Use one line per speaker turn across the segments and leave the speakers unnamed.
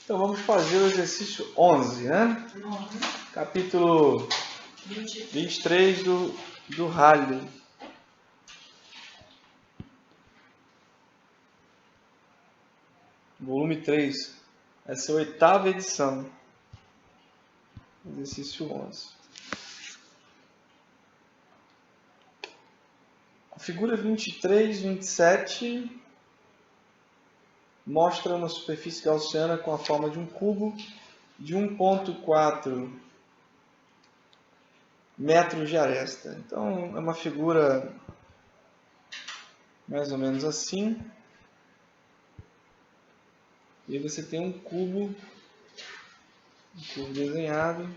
Então vamos fazer o exercício 11, né? Capítulo 23 do Halley. Volume 3. Essa é a 8ª edição. Exercício 11. A figura 23, 27 mostra uma superfície gaussiana com a forma de um cubo de 1,4 metros de aresta. Então é uma figura mais ou menos assim. E aí você tem um cubo desenhado.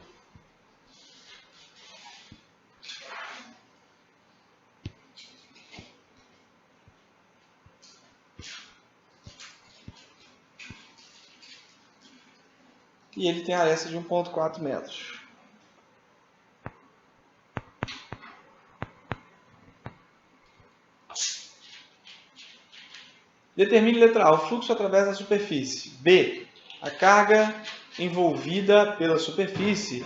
E ele tem a aresta de 1,4 metros. Determine letra A, o fluxo através da superfície. B, a carga envolvida pela superfície,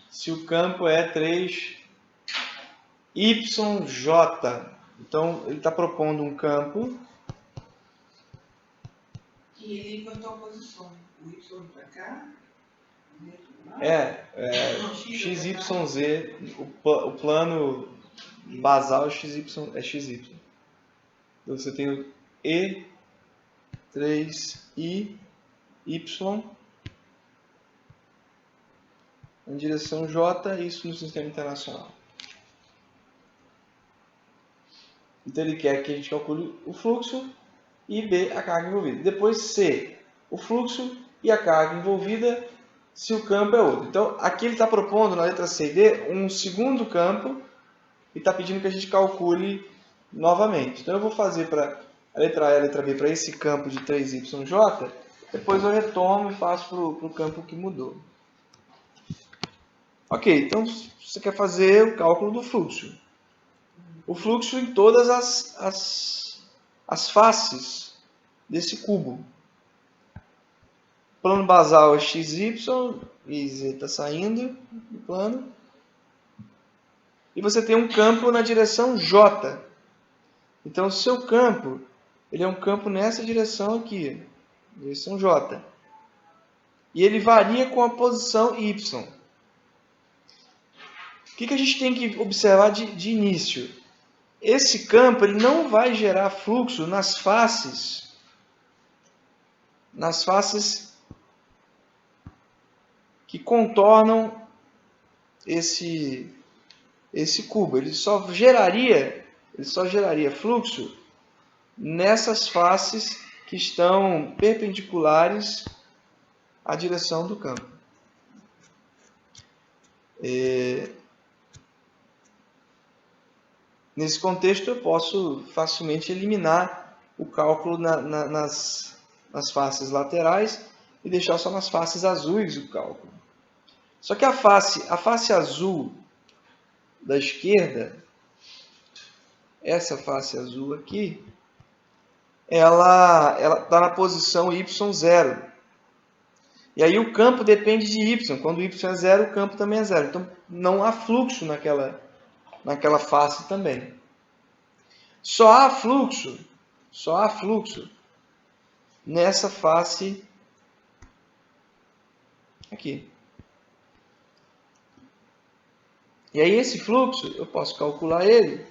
se o campo é 3YJ. Então, ele está propondo um campo.
E ele botou a posição. O Y para cá.
XYZ, o plano basal é XY. Então você tem o E3Y em direção J, isso no sistema internacional. Então ele quer que a gente calcule o fluxo e B, a carga envolvida. Depois C, o fluxo e a carga envolvida se o campo é outro. Então aqui ele está propondo na letra C e D um segundo campo e está pedindo que a gente calcule novamente. Então eu vou fazer para a letra A e a letra B para esse campo de 3YJ, depois eu retomo e faço para o campo que mudou. Ok, então você quer fazer o cálculo do fluxo. O fluxo em todas as faces desse cubo. O plano basal é XY, e Z está saindo do plano. E você tem um campo na direção J. Então o seu campo, ele é um campo nessa direção aqui, direção J. E ele varia com a posição Y. O que a gente tem que observar de início? Esse campo ele não vai gerar fluxo nas faces que contornam esse cubo. Ele só geraria fluxo nessas faces que estão perpendiculares à direção do campo. Nesse contexto, eu posso facilmente eliminar o cálculo nas faces laterais e deixar só nas faces azuis o cálculo. Só que a face azul da esquerda, essa face azul aqui, ela está na posição Y0. E aí o campo depende de Y. Quando o Y é 0, o campo também é 0. Então não há fluxo naquela face também. Só há fluxo nessa face aqui. E aí esse fluxo, eu posso calcular ele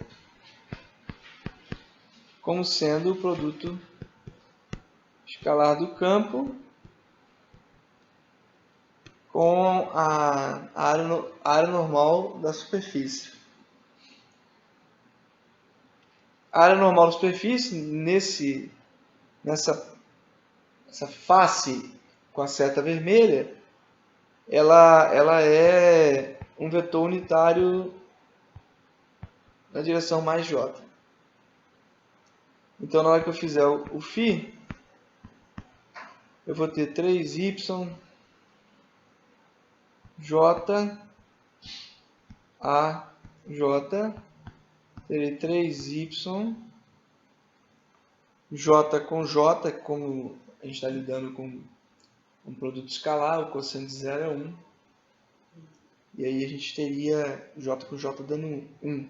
como sendo o produto escalar do campo com a área normal da superfície. A área normal da superfície, essa face com a seta vermelha, ela é um vetor unitário na direção mais J. Então, na hora que eu fizer o φ, eu vou ter 3YJ AJ, terei 3Y J com J, como a gente está lidando com um produto escalar, o quociente de 0 é 1. E aí a gente teria J com J dando 1.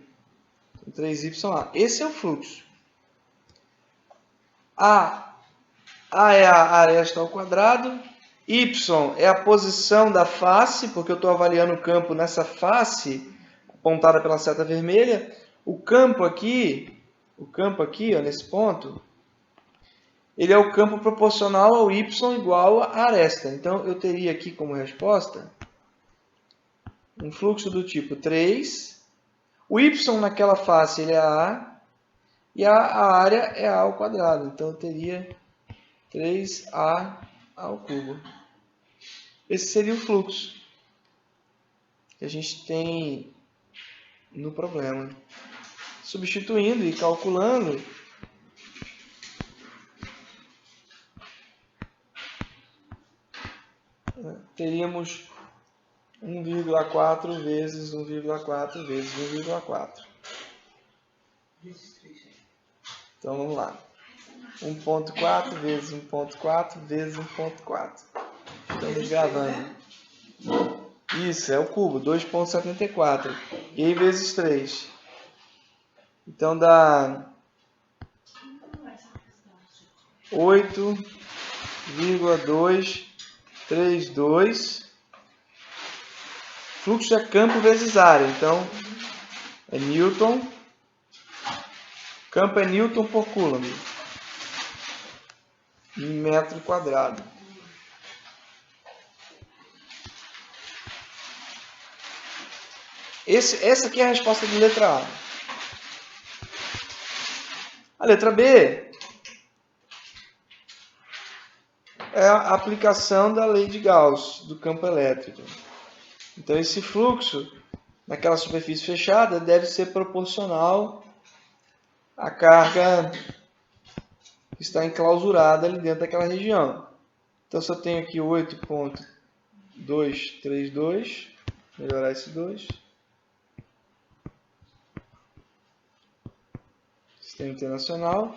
Então, 3YA. Esse é o fluxo. A é a aresta ao quadrado. Y é a posição da face, porque eu estou avaliando o campo nessa face apontada pela seta vermelha. O campo aqui, ó, nesse ponto, ele é o campo proporcional ao y igual a aresta. Então, eu teria aqui como resposta um fluxo do tipo 3. O y naquela face ele é A, e a área é A ao quadrado. Então, eu teria 3A ao cubo. Esse seria o fluxo que a gente tem no problema. Substituindo e calculando, teríamos 1,4 vezes 1,4 vezes 1,4. Então, vamos lá. 1,4 vezes 1,4 vezes 1,4. Estamos gravando. Isso, é o cubo, 2,74. E aí, vezes 3. Então, dá 8,232. Fluxo é campo vezes área. Então, é Newton. Campo é Newton por Coulomb. Em metro quadrado. Essa aqui é a resposta de letra A. A letra B é a aplicação da lei de Gauss, do campo elétrico. Então, esse fluxo, naquela superfície fechada, deve ser proporcional à carga que está enclausurada ali dentro daquela região. Então, se eu tenho aqui 8,232, melhorar esse 2. Sistema internacional.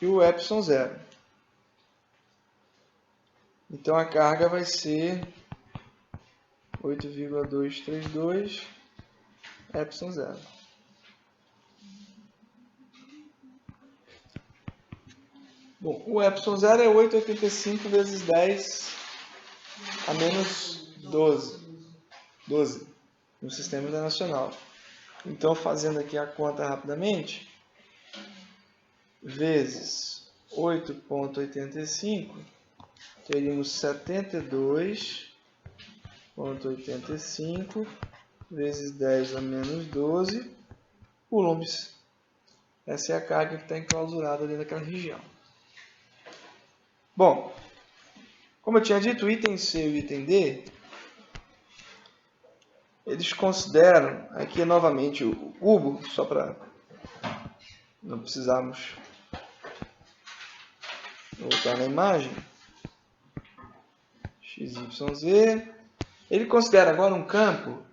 E o epsilon 0. Então, a carga vai ser 8,232 epsilon 0. Bom, o epsilon 0 é 8,85 vezes 10 a menos 12 no sistema internacional. Então, fazendo aqui a conta rapidamente, vezes 8,85, teríamos 72,85 vezes 10 a menos 12 coulombs. Essa é a carga que está enclausurada dentro daquela região. Bom, como eu tinha dito, o item C e o item D, eles consideram, aqui novamente o cubo, só para não precisarmos voltar na imagem, XYZ, ele considera agora um campo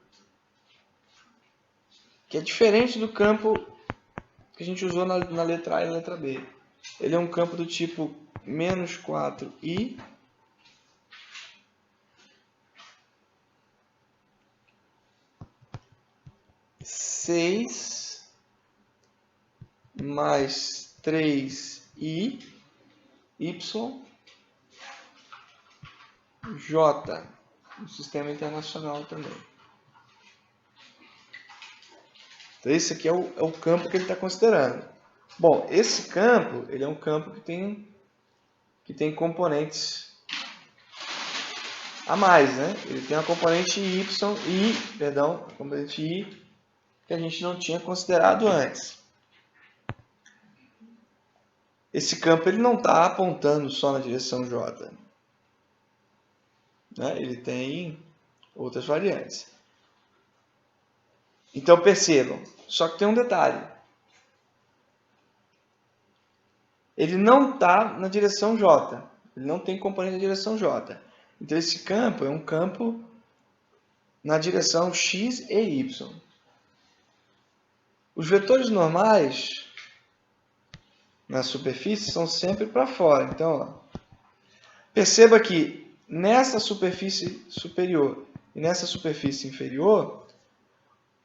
que é diferente do campo que a gente usou na letra A e na letra B. Ele é um campo do tipo menos 4i seis mais 3i y j, no sistema internacional também. Então, esse aqui é o campo que ele está considerando. Bom, esse campo, ele é um campo que tem componentes a mais, né? Ele tem a componente componente i, que a gente não tinha considerado antes. Esse campo ele não está apontando só na direção j, né? Ele tem outras variantes. Então, percebam, só que tem um detalhe. Ele não está na direção j, ele não tem componente na direção j. Então, esse campo é um campo na direção x e y. Os vetores normais na superfície são sempre para fora. Então, ó, Perceba que nessa superfície superior e nessa superfície inferior,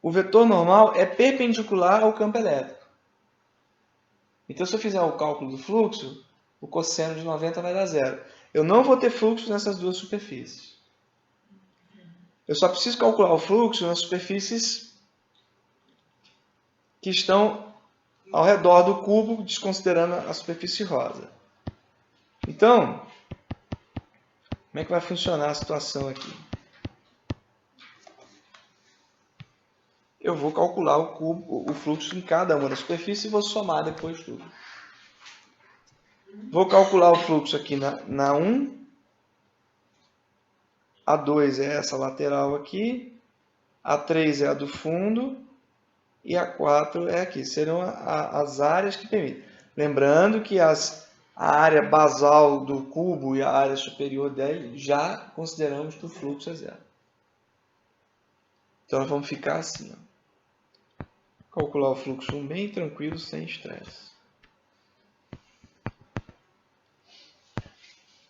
o vetor normal é perpendicular ao campo elétrico. Então, se eu fizer o cálculo do fluxo, o cosseno de 90 vai dar zero. Eu não vou ter fluxo nessas duas superfícies. Eu só preciso calcular o fluxo nas superfícies que estão ao redor do cubo, desconsiderando a superfície rosa. Então, como é que vai funcionar a situação aqui? Eu vou calcular o fluxo em cada uma das superfícies e vou somar depois tudo. Vou calcular o fluxo aqui na 1. A 2 é essa lateral aqui. A 3 é a do fundo. E a 4 é aqui. Serão as áreas que permitem. Lembrando que a área basal do cubo e a área superior dele já consideramos que o fluxo é zero. Então, nós vamos ficar assim. Calcular o fluxo 1 bem tranquilo, sem estresse.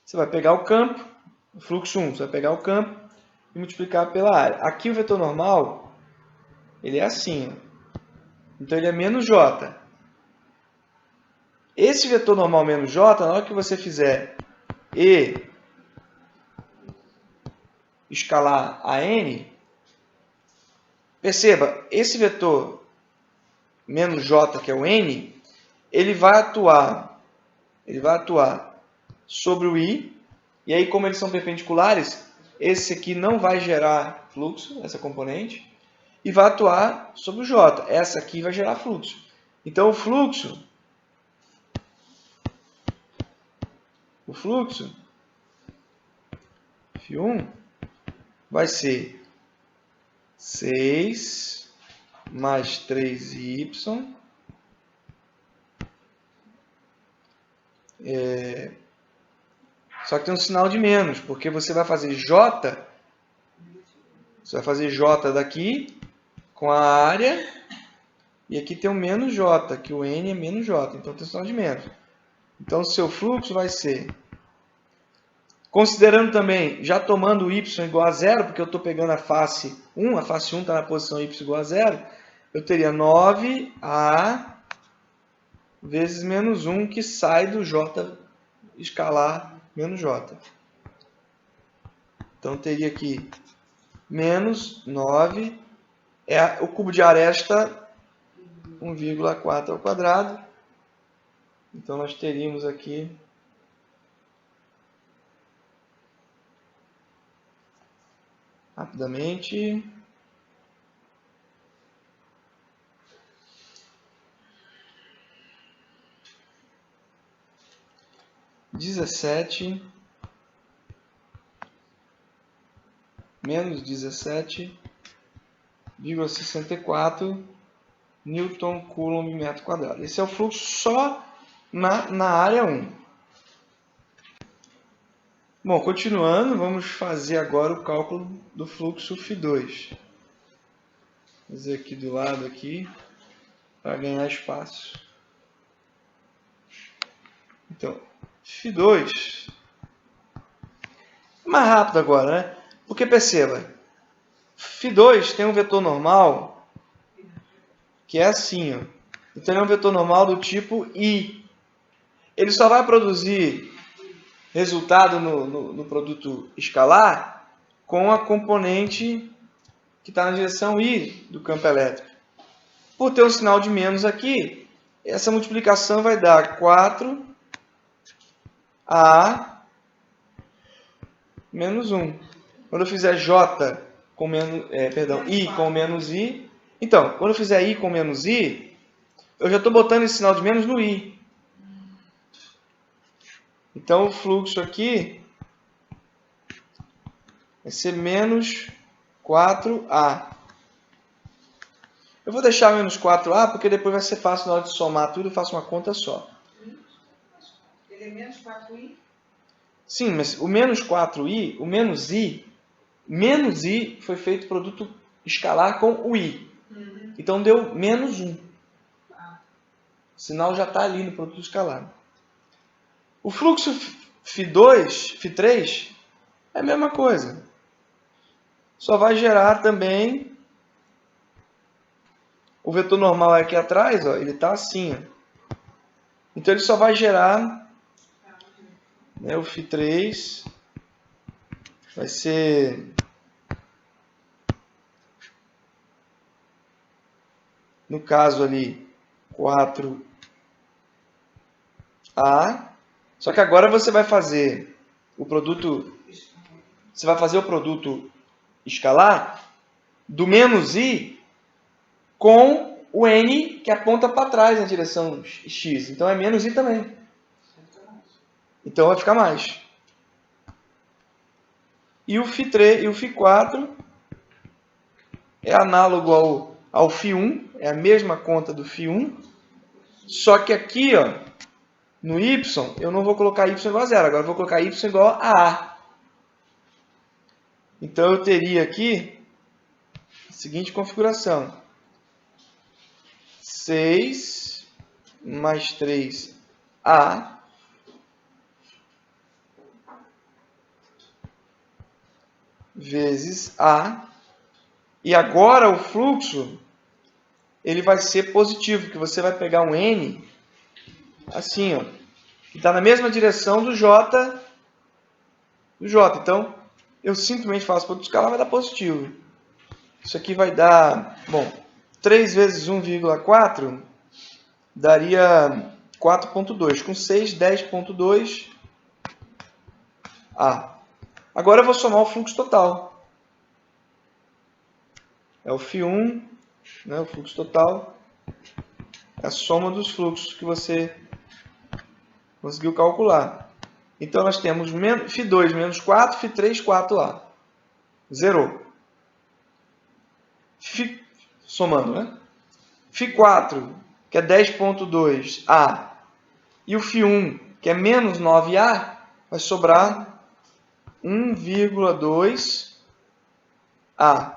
Você vai pegar o campo, o fluxo 1, você vai pegar o campo e multiplicar pela área. Aqui o vetor normal, ele é assim. Então, ele é menos J. Esse vetor normal menos J, na hora que você fizer E escalar a N, perceba, esse vetor menos J, que é o N, ele vai atuar sobre o I, e aí como eles são perpendiculares, esse aqui não vai gerar fluxo, essa componente, e vai atuar sobre o J. Essa aqui vai gerar fluxo. Então o fluxo Φ1 vai ser 6 mais 3y só que tem um sinal de menos, porque você vai fazer J, daqui com a área, e aqui tem um menos J, que o N é menos J, então tem um sinal de menos. Então o seu fluxo vai ser, considerando também, já tomando o y igual a zero, porque eu estou pegando a face 1 está na posição y igual a zero, eu teria 9a vezes menos 1, que sai do J escalar menos J. Então, teria aqui menos 9, o cubo de aresta 1,4 ao quadrado. Então, nós teríamos aqui rapidamente 17 menos 17,64 Newton Coulomb metro quadrado. Esse é o fluxo só na área 1. Bom, continuando, vamos fazer agora o cálculo do fluxo Φ2. Vou fazer aqui do lado aqui para ganhar espaço. Então, Φ2 mais rápido agora, né? Porque perceba, Φ2 tem um vetor normal que é assim, ó. Então, ele é um vetor normal do tipo I. Ele só vai produzir resultado no produto escalar com a componente que está na direção I do campo elétrico. Por ter um sinal de menos aqui, essa multiplicação vai dar 4A menos 1. Quando eu fizer J com menos, I com menos I, então, quando eu fizer I com menos I, eu já estou botando esse sinal de menos no I. Então, o fluxo aqui vai ser menos 4A. Eu vou deixar menos 4A porque depois vai ser fácil na hora de somar tudo, eu faço uma conta só.
Ele é menos 4i?
Sim, mas o menos 4i, o menos i foi feito produto escalar com o i.
Uhum.
Então deu menos 1. O sinal já está ali no produto escalar. O fluxo Φ2, Φ3 é a mesma coisa. Só vai gerar também o vetor normal aqui atrás, ó, ele está assim. Ó. Então ele só vai gerar, né, o Φ3 vai ser, no caso ali, 4A. Só que agora você vai fazer o produto, escalar do menos I com o N que aponta para trás na direção X. Então é menos I também. Então vai ficar mais. E o Φ3 e o Φ4 é análogo ao Φ1, é a mesma conta do Φ1, só que aqui, ó, no Y, eu não vou colocar Y igual a zero, agora eu vou colocar Y igual a A. Então eu teria aqui a seguinte configuração. 6 mais 3A vezes A. E agora o fluxo ele vai ser positivo, que você vai pegar um N assim, ó, que está na mesma direção do J. Então, eu simplesmente faço produto escalar, vai dar positivo. Isso aqui vai dar, bom, 3 vezes 1,4 daria 4,2. Com 6, 10,2 A. Agora eu vou somar o fluxo total. É o Φ1, né, o fluxo total, é a soma dos fluxos que você conseguiu calcular. Então nós temos Φ2 menos 4, Φ3 4A. Zerou. Somando, né? Φ4, que é 10,2A, e o Φ1, que é menos 9A, vai sobrar 1,2A,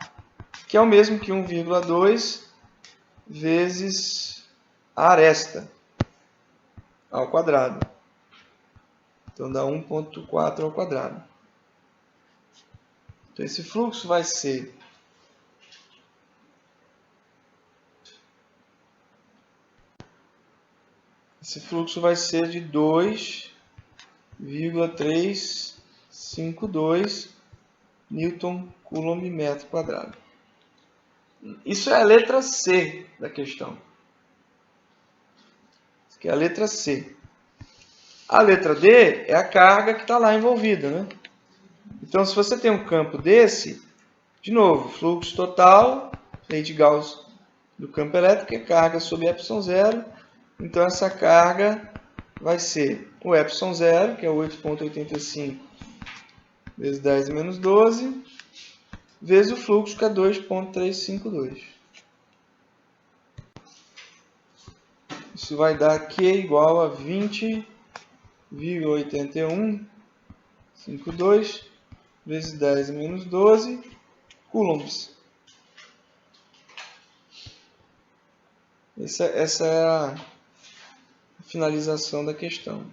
que é o mesmo que 1,2 vezes a aresta ao quadrado. Então dá 1,4 ao quadrado. Então esse fluxo vai ser de 2,352 Newton Coulomb metro quadrado. Isso é a letra C da questão. Isso aqui é a letra C. A letra D é a carga que está lá envolvida, né? Então, se você tem um campo desse, de novo, fluxo total, lei de Gauss do campo elétrico, é carga sobre ε0. Então, essa carga vai ser o ε0, que é 8,85 vezes 10 menos 12, vezes o fluxo, que é 2,352. Isso vai dar Q igual a 20,8152 vezes 10 menos 12 coulombs. Essa é a finalização da questão.